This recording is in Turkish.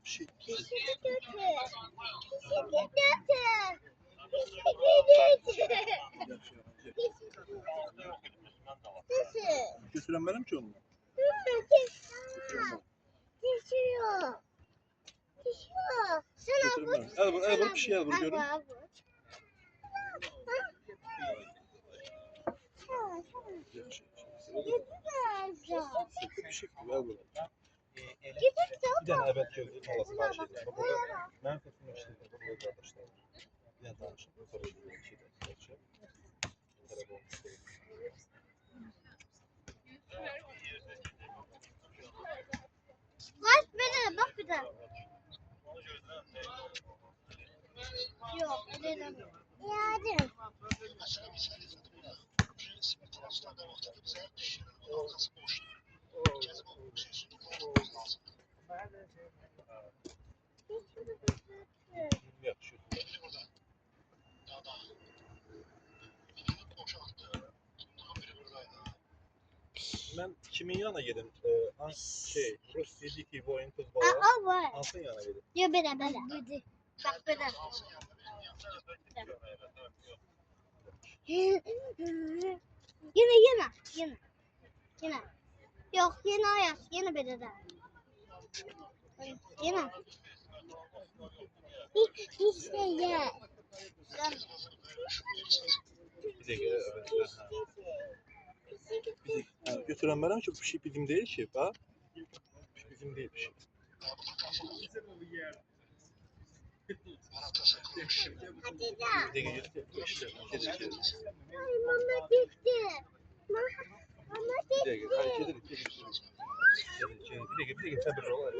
Bir şey. Bisiklet götür. Bisiklet götür. Bisiklet götür. Nasıl? Götüren benim ki onu. Düşüyor. Düşüyor. Sen Götüren benim. El vur bir şey el vur görün. Bir şey el vur. Bir tane evet gördüm. Allah'ın karşıydı. Ben sesim işte. Bu arkadaşlar. Bir tane tanışım. Sonra bir şey de. Kaç beni bak bir de. Yok ödedim. Yardım. Ben kimin yanına yedim? Burası DDT boyun kız Aa balığı. var. Hansın yanına yedim? Ya böyle. Bak böyle. Yine. Yok yine ayak. Yine böyle de. Yine. İşte ye. Bir de evet. Götüren benim ki bir şey bizim değil ki. Bak. Bizim değil bir şey. Hadi Bir de gece işte. Kedi. Ay mama gitti. Mama Bir de kedi. Bir de gece sabır olar.